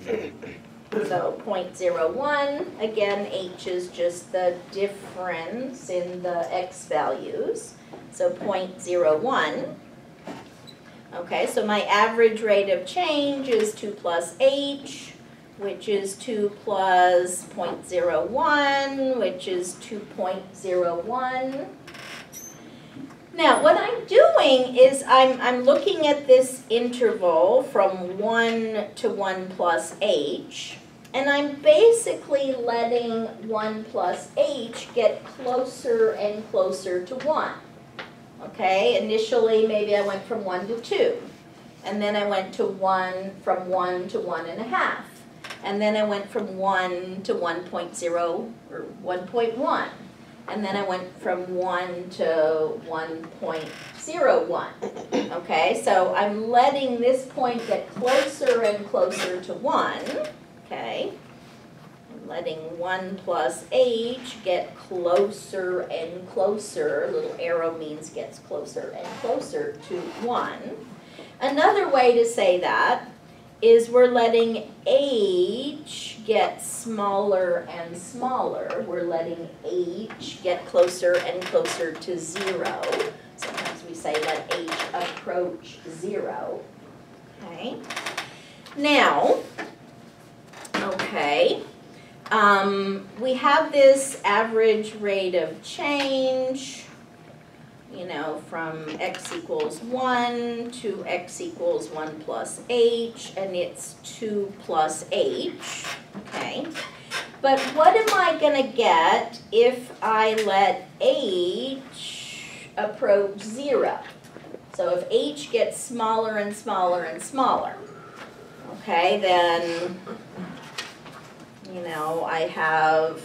So 0.01, again, h is just the difference in the x values. So 0.01. Okay, so my average rate of change is 2 plus h, which is 2 plus 0.01, which is 2.01. Now, what I'm doing is I'm looking at this interval from 1 to 1 plus h, and I'm basically letting 1 plus h get closer and closer to 1. Okay, initially maybe I went from 1 to 2, and then I went to 1, from 1 to 1.5, and then I went from 1 to 1.0 or 1.1. And then I went from 1 to 1.01. Okay, so I'm letting this point get closer and closer to 1. Okay, I'm letting 1 plus h get closer and closer. Little arrow means gets closer and closer to 1. Another way to say that is we're letting h get smaller and smaller. We're letting h get closer and closer to 0. Sometimes we say let h approach 0. Okay. Now, okay, we have this average rate of change, you know, from x equals 1 to x equals 1 plus h, and it's 2 plus h, okay? But what am I going to get if I let h approach 0? So if h gets smaller and smaller and smaller, okay, then, you know, I have,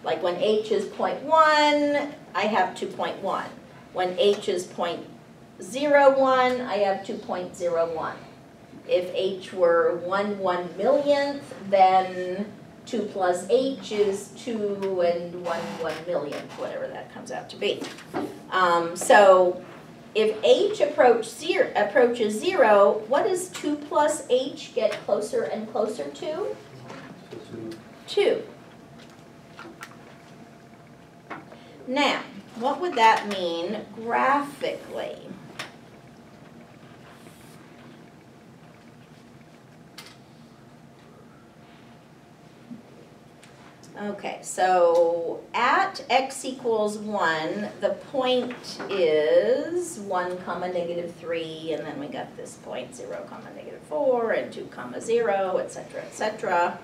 like when h is 0.1, I have 2.1. When h is 0.01, I have 2.01. If h were 1/1,000,000th, then 2 plus h is 2 and 1/1,000,000th, whatever that comes out to be. So if h approaches 0, what does 2 plus h get closer and closer to? 2. Now, what would that mean graphically? Okay, so at x equals 1, the point is 1 comma negative 3, and then we got this point 0 comma negative 4, and 2 comma 0, etc., etc.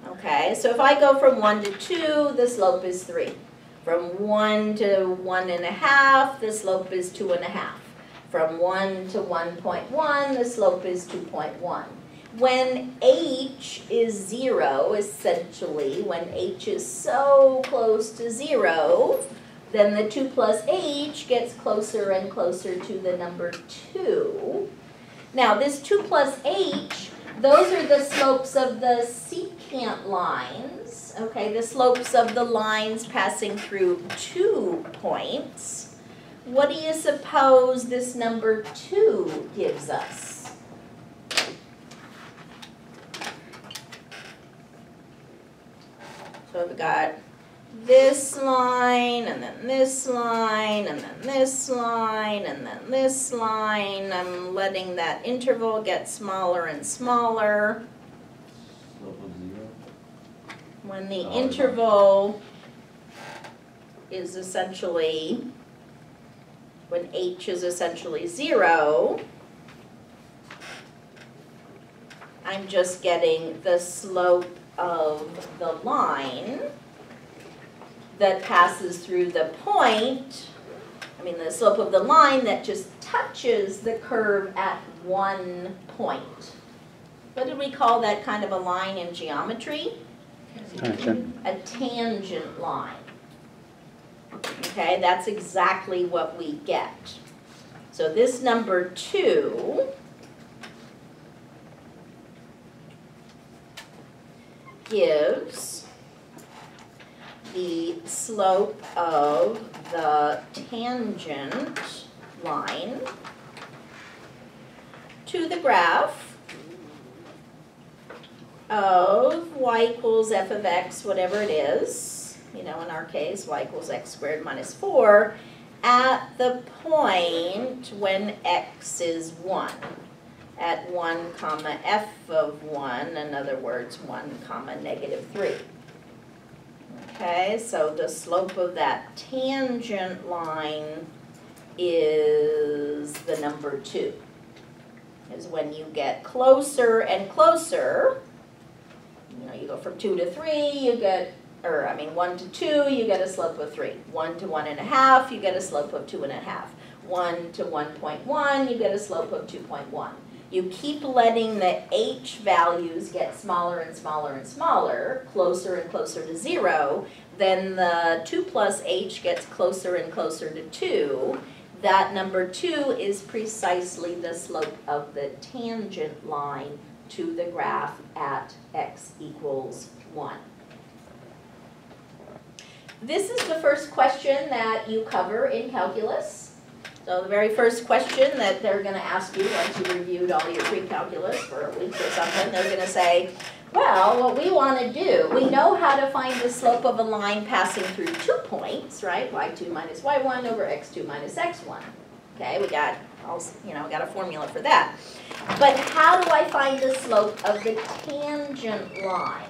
Okay, so if I go from 1 to 2, the slope is 3. From 1 to 1.5, the slope is 2.5. From 1 to 1.1, the slope is 2.1. When h is 0, essentially, when h is so close to 0, then the 2 plus h gets closer and closer to the number 2. Now, this 2 plus h, those are the slopes of the secant lines, okay, the slopes of the lines passing through 2 points. What do you suppose this number 2 gives us? So we've got this line, and then this line, and then this line, and then this line. I'm letting that interval get smaller and smaller. Slope of 0. When the interval is essentially, when h is essentially 0, I'm just getting the slope of the line that passes through the point, the slope of the line that just touches the curve at one point. What did we call that kind of a line in geometry? Tangent. A tangent line. Okay, that's exactly what we get. So this number 2 gives the slope of the tangent line to the graph of y equals f of x, whatever it is, in our case, y equals x squared minus 4, at the point when x is 1, at 1 comma f of 1, in other words, 1 comma negative 3. Okay, so the slope of that tangent line is the number 2. Is when you get closer and closer, you go from 2 to 3, you get, 1 to 2, you get a slope of 3. 1 to 1.5, you get a slope of 2.5. 1 to 1.1, you get a slope of 2.1. You keep letting the h values get smaller and smaller and smaller, closer and closer to 0, then the 2 plus h gets closer and closer to 2. That number 2 is precisely the slope of the tangent line to the graph at x equals 1. This is the first question that you cover in calculus. So the very first question that they're going to ask you once you've reviewed all your pre-calculus for a week or something, they're going to say, well, what we want to do, we know how to find the slope of a line passing through 2 points, right? y2 minus y1 over x2 minus x1. Okay, we got a formula for that. But how do I find the slope of the tangent line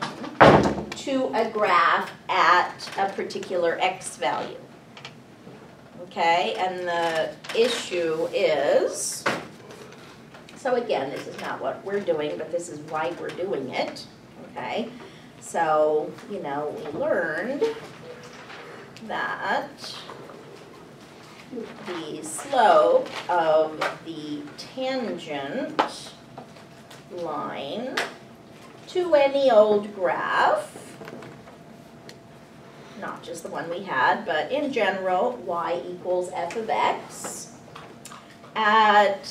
to a graph at a particular x value? Okay, and the issue is, so again, this is not what we're doing, but this is why we're doing it. Okay, so, we learned that the slope of the tangent line to any old graph, not just the one we had, but in general, y equals f of x at,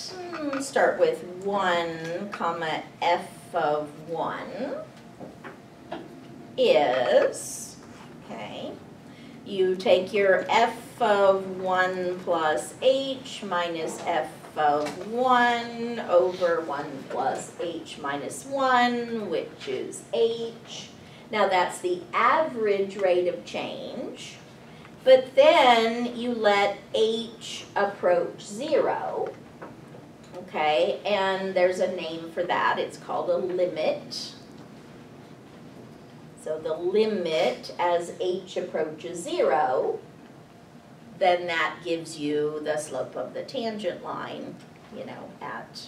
start with 1 comma f of 1 is, okay, you take your f of 1 plus h minus f of 1 over 1 plus h minus 1, which is h. Now that's the average rate of change, but then you let h approach 0, okay, and there's a name for that. It's called a limit. So the limit as h approaches 0, then that gives you the slope of the tangent line, at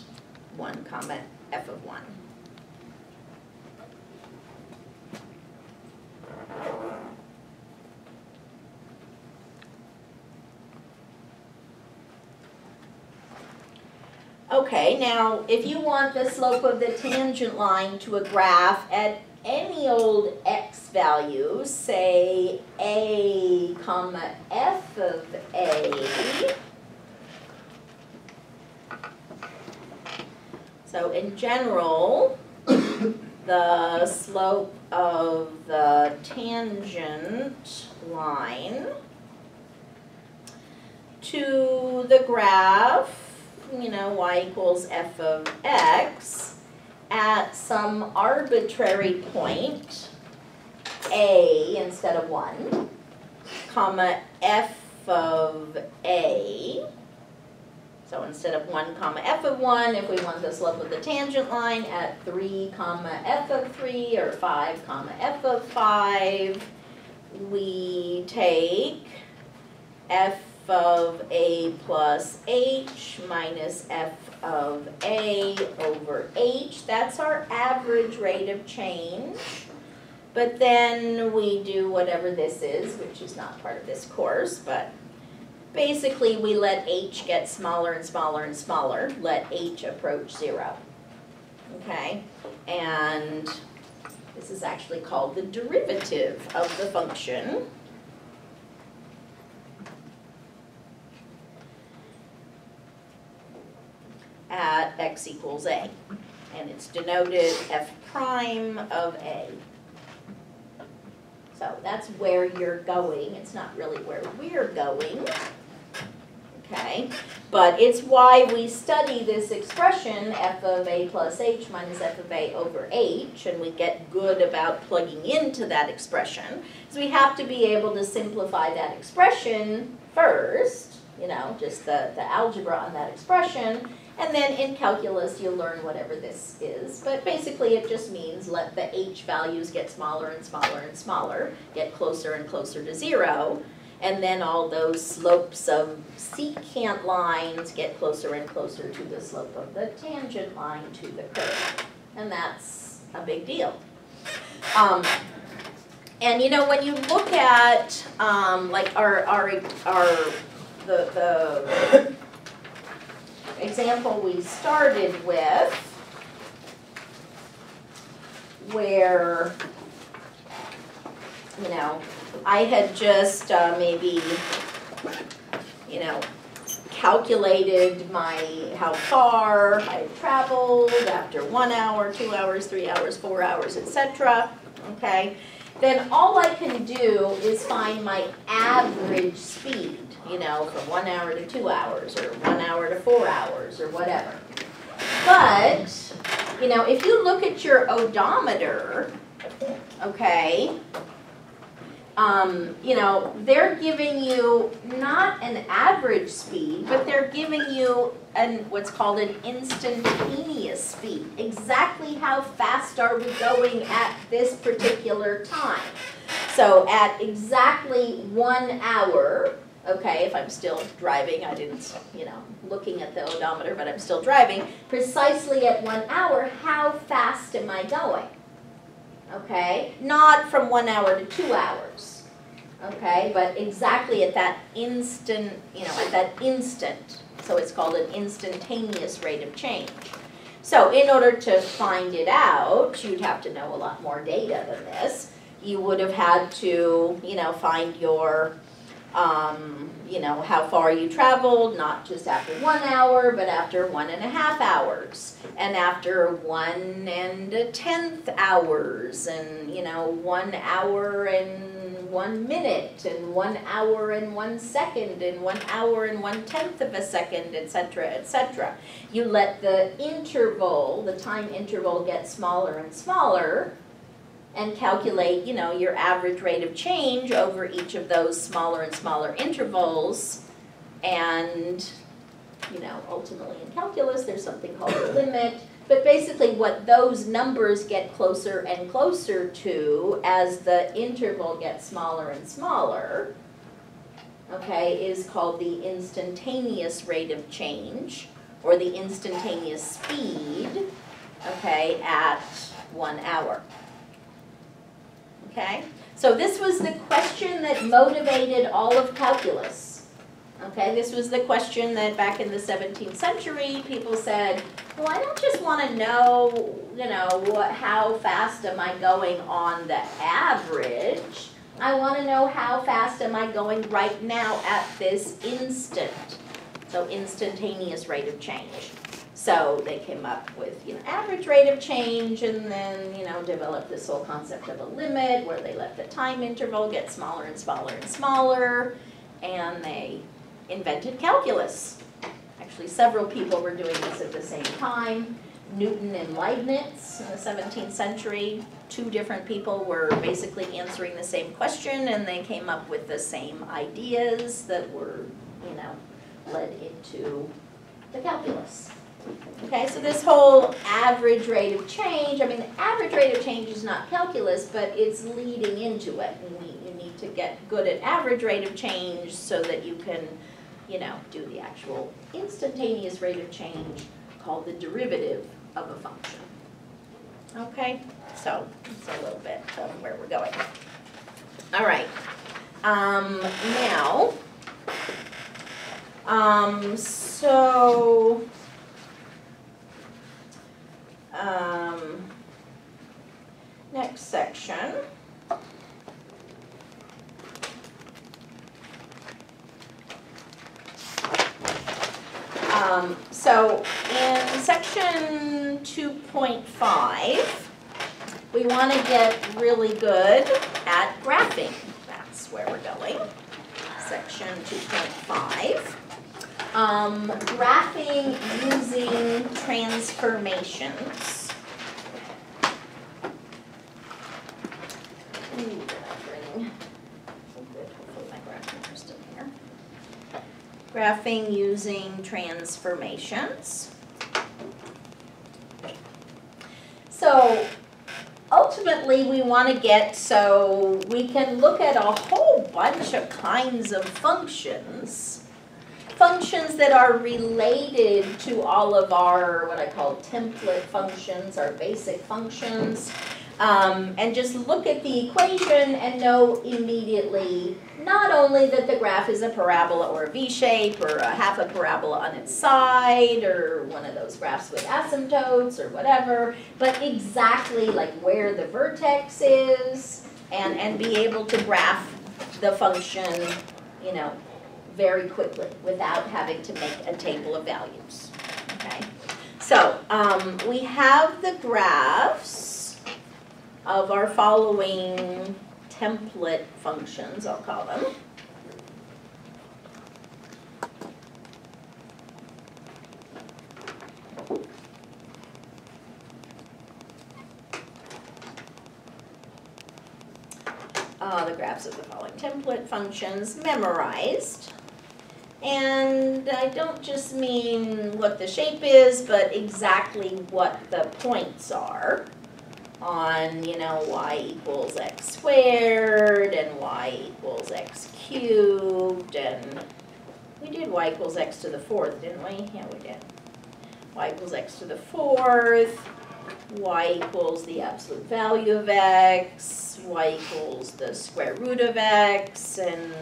1 comma f of 1. Okay, now if you want the slope of the tangent line to a graph at any old x value, say a comma f of a, so in general, the slope of the tangent line to the graph, y equals f of x, at some arbitrary point, a instead of 1, comma f of a. So instead of 1 comma f of 1, if we want the slope of the tangent line at 3 comma f of 3 or 5 comma f of 5, we take f of a plus h minus f of a over h. That's our average rate of change. But then we do whatever this is, which is not part of this course, but basically we let h get smaller and smaller and smaller, let h approach 0. Okay? And this is actually called the derivative of the function. At x equals a, and it's denoted f prime of a. So that's where you're going. It's not really where we're going. Okay, But it's why we study this expression, f of a plus h minus f of a over h, and we get good about plugging into that expression. So we have to be able to simplify that expression first, you know, just the algebra on that expression, and then in calculus you'll learn whatever this is. But basically it just means let the h values get smaller and smaller and smaller, get closer and closer to 0, and then all those slopes of secant lines get closer and closer to the slope of the tangent line to the curve. And that's a big deal. And you know, when you look at like the example we started with, where, you know, I had just maybe, you know, calculated how far I traveled after 1 hour, 2 hours, 3 hours, 4 hours, etc. Okay, then all I can do is find my average speed, you know, from 1 hour to 2 hours, or 1 hour to 4 hours, or whatever. But, you know, if you look at your odometer, okay, you know, they're giving you not an average speed, but they're giving you what's called an instantaneous speed. Exactly how fast are we going at this particular time? So at exactly 1 hour, okay, if I'm still driving, I didn't, you know, looking at the odometer, but I'm still driving, precisely at 1 hour, how fast am I going? Okay, not from 1 hour to 2 hours, okay, but exactly at that instant, you know, at that instant. So it's called an instantaneous rate of change. So in order to find it out, you'd have to know a lot more data than this. You would have had to, you know, find your, you know, how far you traveled, not just after 1 hour, but after 1.5 hours, and after 1 1/10 hours, and, you know, 1 hour and 1 minute, and 1 hour and 1 second, and 1 hour and 1/10 of a second, etc., etc. You let the interval, the time interval, get smaller and smaller, and calculate, you know, your average rate of change over each of those smaller and smaller intervals. And, you know, ultimately in calculus, there's something called a limit. But basically what those numbers get closer and closer to as the interval gets smaller and smaller, okay, is called the instantaneous rate of change, or the instantaneous speed, okay, at 1 hour. Okay, so this was the question that motivated all of calculus. Okay, this was the question that back in the 17th century, people said, well, I don't just want to know, you know, how fast am I going on the average. I want to know how fast am I going right now at this instant. So instantaneous rate of change. So they came up with, you know, average rate of change, and then, you know, developed this whole concept of a limit where they let the time interval get smaller and smaller and smaller, and they invented calculus. Actually, several people were doing this at the same time. Newton and Leibniz in the 17th century, 2 different people were basically answering the same question, and they came up with the same ideas that were, you know, led into the calculus. Okay, so this whole average rate of change, I mean, the average rate of change is not calculus, but it's leading into it. You need to get good at average rate of change so that you can, you know, do the actual instantaneous rate of change called the derivative of a function. Okay, so that's a little bit of where we're going. All right, now, next section. So in section 2.5, we want to get really good at graphing. That's where we're going. Section 2.5. Graphing using transformations. Ooh, did I bring, oh good, hopefully my graphing are still here. Graphing using transformations. So ultimately we want to get so we can look at a whole bunch of kinds of functions that are related to all of our, what I call template functions, our basic functions, and just look at the equation and know immediately not only that the graph is a parabola or a V-shape or a half a parabola on its side or one of those graphs with asymptotes or whatever, but exactly like where the vertex is and be able to graph the function, you know, very quickly without having to make a table of values, okay? So we have the graphs of our following template functions, I'll call them. The graphs of the following template functions memorized. And I don't just mean what the shape is, but exactly what the points are on, you know, y equals x squared and y equals x cubed, and we did y equals x to the fourth, didn't we? Yeah, we did. Y equals x to the fourth, y equals the absolute value of x, y equals the square root of x, and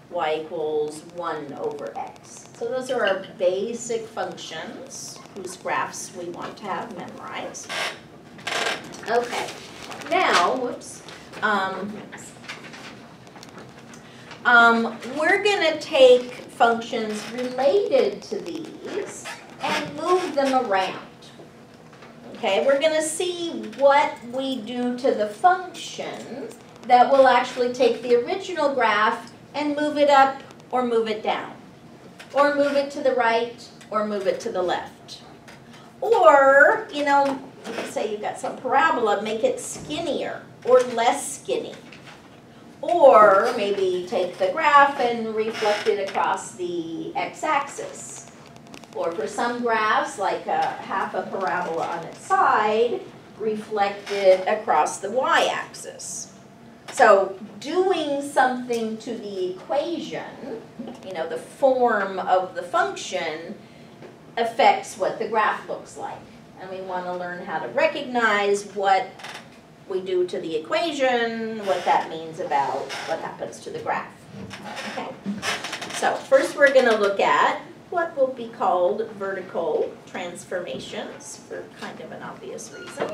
y equals 1 over x. So those are our basic functions whose graphs we want to have memorized. Okay, now, whoops, we're going to take functions related to these and move them around. Okay, we're going to see what we do to the function that will actually take the original graph and move it up or move it down, or move it to the right or move it to the left. Or, you know, say you've got some parabola, make it skinnier or less skinny. Or maybe take the graph and reflect it across the x-axis. Or for some graphs, like half a parabola on its side, reflect it across the y-axis. So doing something to the equation, you know, the form of the function, affects what the graph looks like. And we want to learn how to recognize what we do to the equation, what that means about what happens to the graph. Okay. So first we're going to look at what will be called vertical transformations for kind of an obvious reason.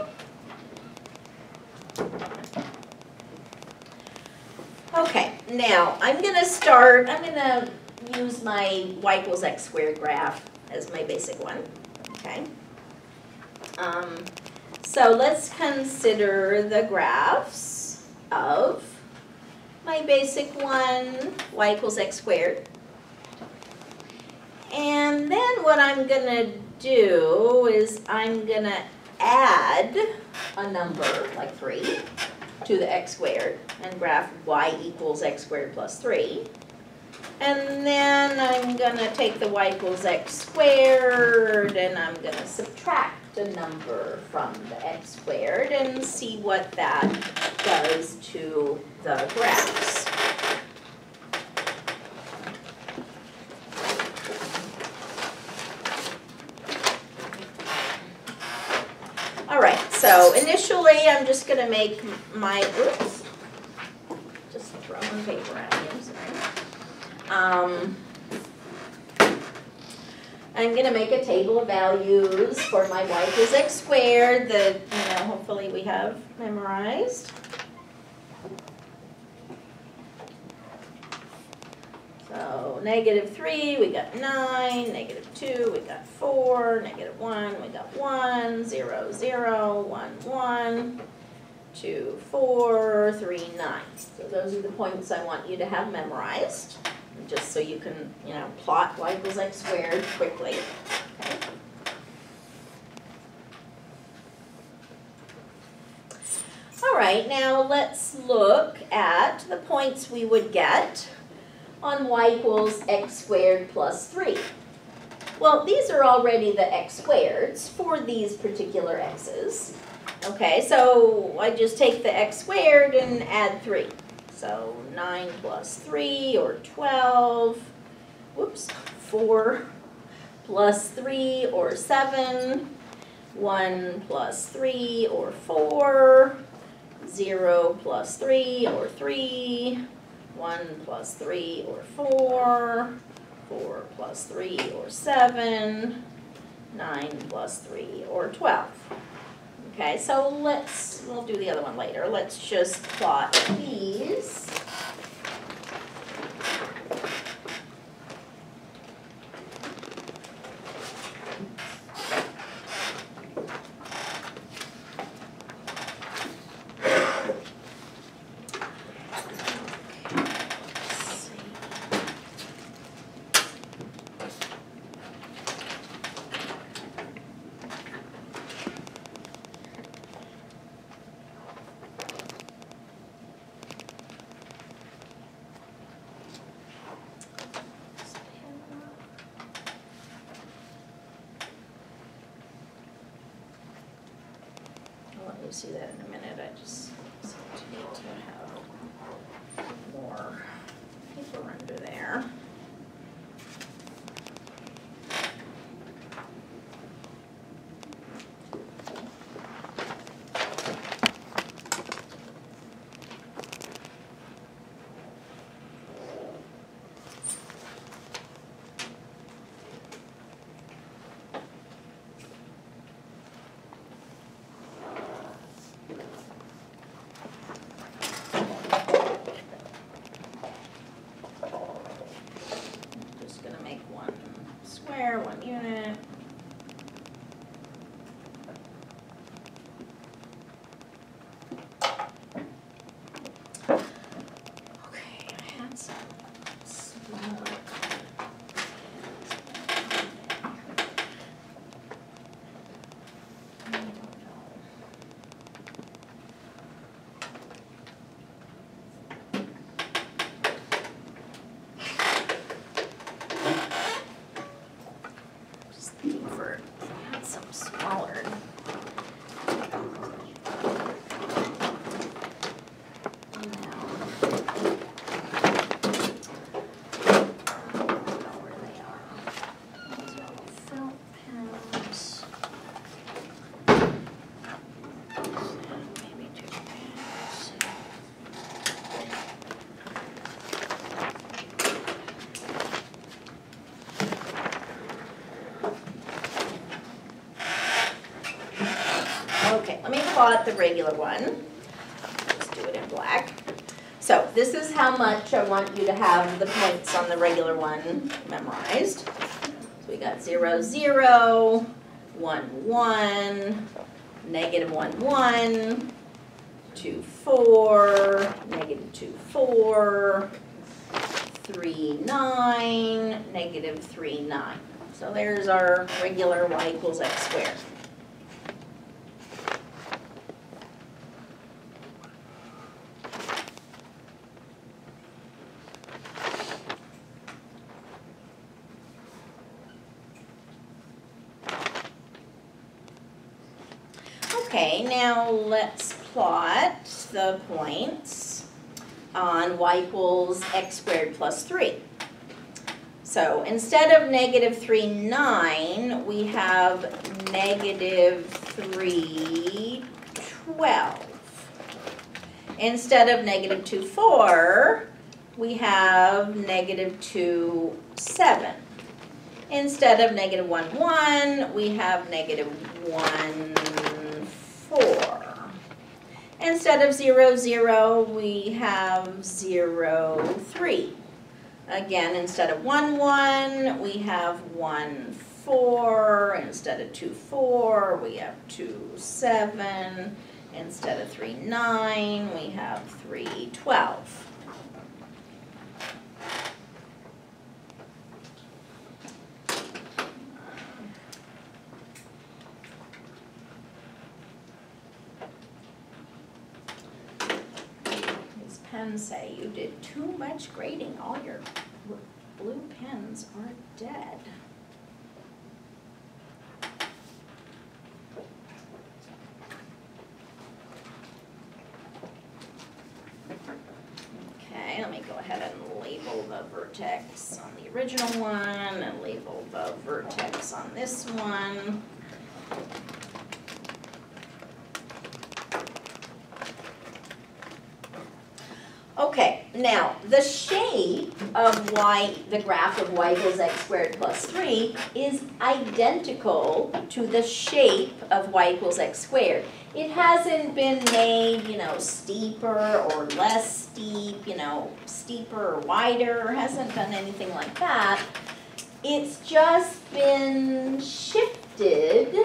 Okay, now I'm going to use my y equals x squared graph as my basic one, okay? So let's consider the graphs of my basic one, y equals x squared. And then what I'm going to do is I'm going to add a number, like 3, to the x squared, and graph y equals x squared plus 3. And then I'm going to take the y equals x squared, and I'm going to subtract a number from the x squared and see what that does to the graphs. All right, so initially I'm just going to make my, oops, just throwing paper at me, I'm sorry. I'm going to make a table of values for my y equals x squared that, you know, hopefully we have memorized. So -3, we got 9, -2, we got 4, -1, we got 1, 0, 0, 1, 1, 2, 4, 3, 9. So those are the points I want you to have memorized. just so you can, plot y equals x squared quickly. Okay. All right, now let's look at the points we would get on y equals x squared plus 3. Well, these are already the x squareds for these particular x's. Okay, so I just take the x squared and add 3. So 9 plus 3, or 12. Whoops, 4 plus 3, or 7. 1 plus 3, or 4. 0 plus 3, or 3. 1 plus 3, or 4. 4 plus 3, or 7. 9 plus 3, or 12. Okay, so we'll do the other one later. Let's just plot these. You'll see that in a minute. I just need to have more paper under there. One unit. Okay, I had some smaller. I don't know. Smaller. Okay, let me plot the regular one. Just do it in black. So this is how much I want you to have the points on the regular one memorized. So we got 0, 0, 1, 1, negative 1, 1, 2, 4, negative 2, 4, 3, 9, negative 3, 9. So there's our regular y equals x squared. Okay, now let's plot the points on y equals x squared plus 3. So instead of negative 3, 9, we have negative 3, 12. Instead of negative 2, 4, we have negative 2, 7. Instead of negative 1, 1, we have negative 1, 4. Instead of 0, 0, we have 0, 3. Again, instead of 1, 1, we have 1, 4. Instead of 2, 4, we have 2, 7. Instead of 3, 9, we have 3, 12. pen say you did too much grading. All your blue pens are dead. Okay, let me go ahead and label the vertex on the original one and label the vertex on this one. Okay, now the shape of the graph of y equals x squared plus 3 is identical to the shape of y equals x squared. It hasn't been made, steeper or less steep, steeper or wider, hasn't done anything like that. It's just been shifted.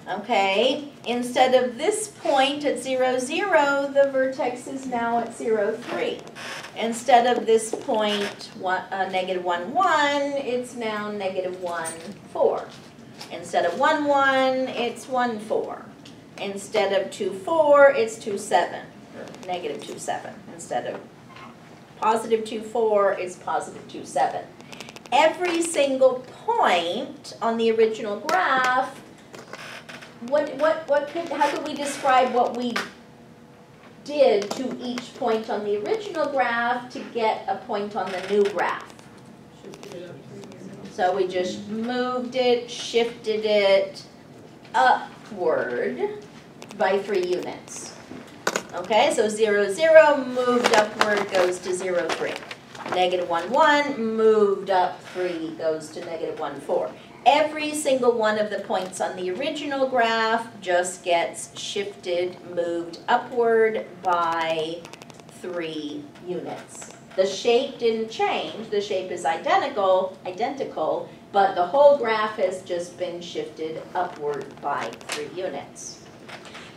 Okay, instead of this point at 0, 0, the vertex is now at 0, 3. Instead of this point, negative 1, 1, it's now negative 1, 4. Instead of 1, 1, it's 1, 4. Instead of 2, 4, it's 2, 7, or negative 2, 7. Instead of positive 2, 4, it's positive 2, 7. Every single point on the original graph, how could we describe what we did to each point on the original graph to get a point on the new graph? So we just moved it, shifted it upward by 3 units. Okay, so 0, 0 moved upward goes to 0, 3. Negative 1, 1 moved up 3 goes to negative 1, 4. Every single one of the points on the original graph just gets shifted, moved upward by 3 units. The shape didn't change, the shape is identical, but the whole graph has just been shifted upward by 3 units.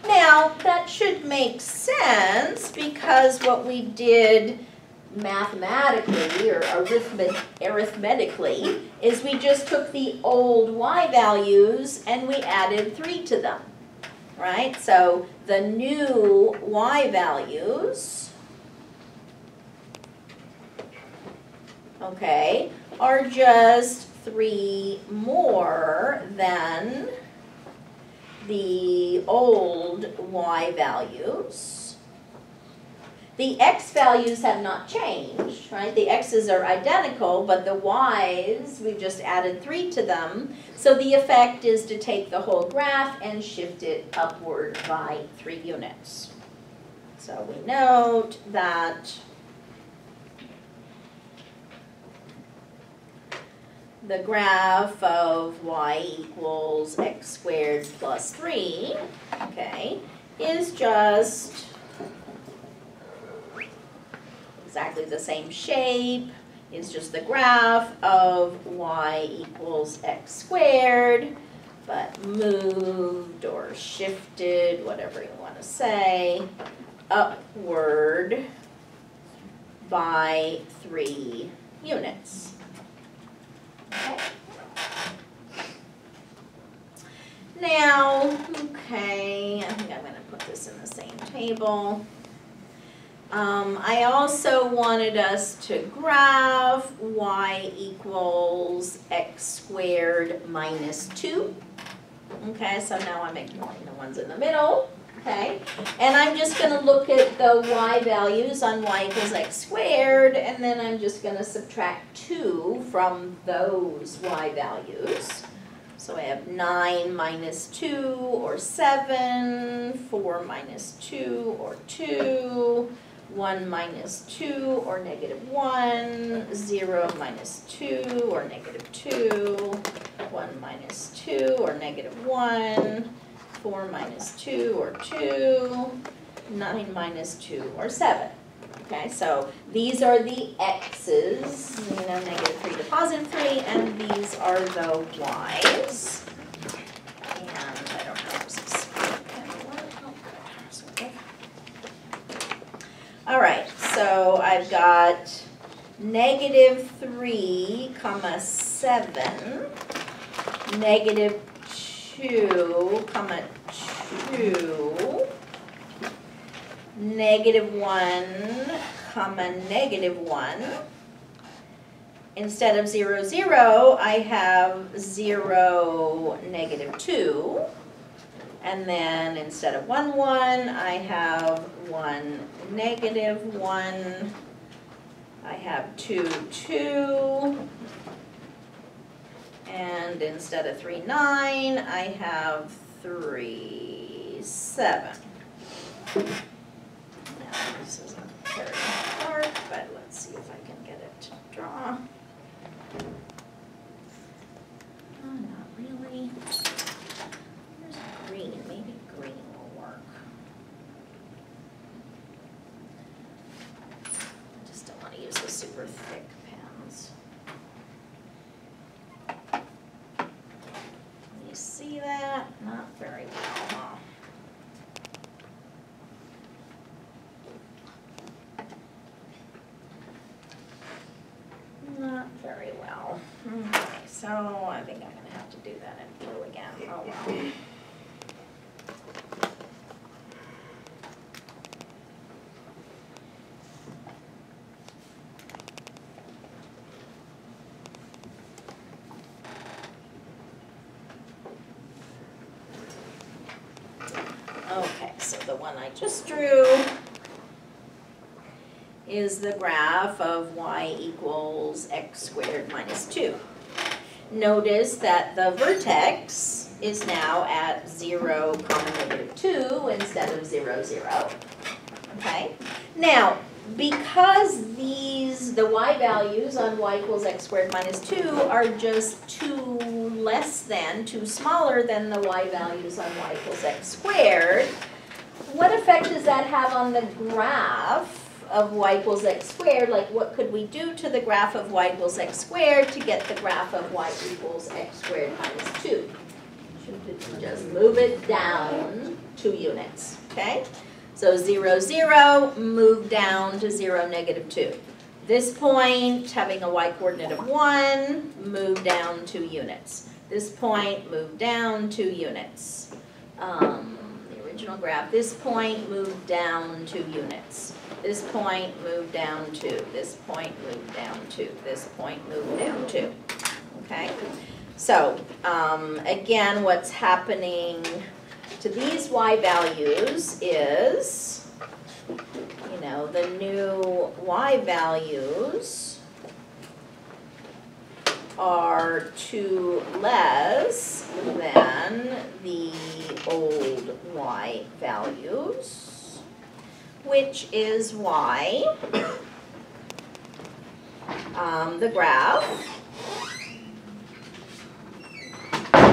Now, that should make sense because what we did mathematically or arithmetically is we just took the old y values and we added 3 to them, right? So the new y values, okay, are just 3 more than the old y values. The x values have not changed, right? The x's are identical, but the y's, we've just added 3 to them. So the effect is to take the whole graph and shift it upward by 3 units. So we note that the graph of y equals x squared plus 3, okay, is just exactly the same shape. It's just the graph of y equals x squared, but moved or shifted, whatever you want to say, upward by 3 units. Okay. Now, okay, I think I'm going to put this in the same table. I also wanted us to graph y equals x squared minus 2. Okay, so now I'm ignoring the ones in the middle. Okay, and I'm just going to look at the y values on y equals x squared, and then I'm just going to subtract 2 from those y values. So I have 9 minus 2, or 7, 4 minus 2, or 2, 1 minus 2, or negative 1, 0 minus 2, or negative 2, 1 minus 2, or negative 1, 4 minus 2, or 2, 9 minus 2, or 7. Okay, so these are the x's, negative 3 to positive 3, and these are the y's. And I don't know, is this all right, so I've got negative 3, comma 7, negative 2, comma 2, -1, comma, -1. Instead of 0, 0, I have 0, -2. And then instead of 1, 1, I have 1, -1. I have 2, 2. And instead of 3, 9, I have 3, 7. Now, this isn't very hard, but let's see if I can get it to draw. Oh, not really. Where's green? Maybe green will work. I just don't want to use the super thick pens. You see that? Not very well, huh? Not very well. Okay, so I think I'm gonna have to do that in blue again. Oh well. Okay, so the one I just drew is the graph of y equals x squared minus 2. Notice that the vertex is now at 0, -2 instead of 0, 0. Okay? Now, because the y values on y equals x squared minus 2 are just too smaller than the y values on y equals x squared, what effect does that have on the graph of y equals x squared? Like, what could we do to the graph of y equals x squared to get the graph of y equals x squared minus 2? Just move it down 2 units, okay? So 0, 0, move down to 0, -2. This point, having a y coordinate of 1, move down 2 units. This point, move down 2 units. The original graph, this point, move down 2 units. This point, move down 2. This point, move down 2. This point, move down 2. Okay? So, again, what's happening to these y values is, you know, the new y values are 2 less than the old y values, which is why the graph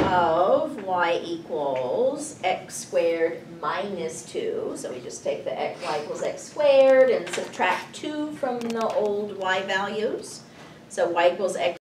of y equals x squared minus 2, so we just take the y equals x squared and subtract 2 from the old y values. So y equals x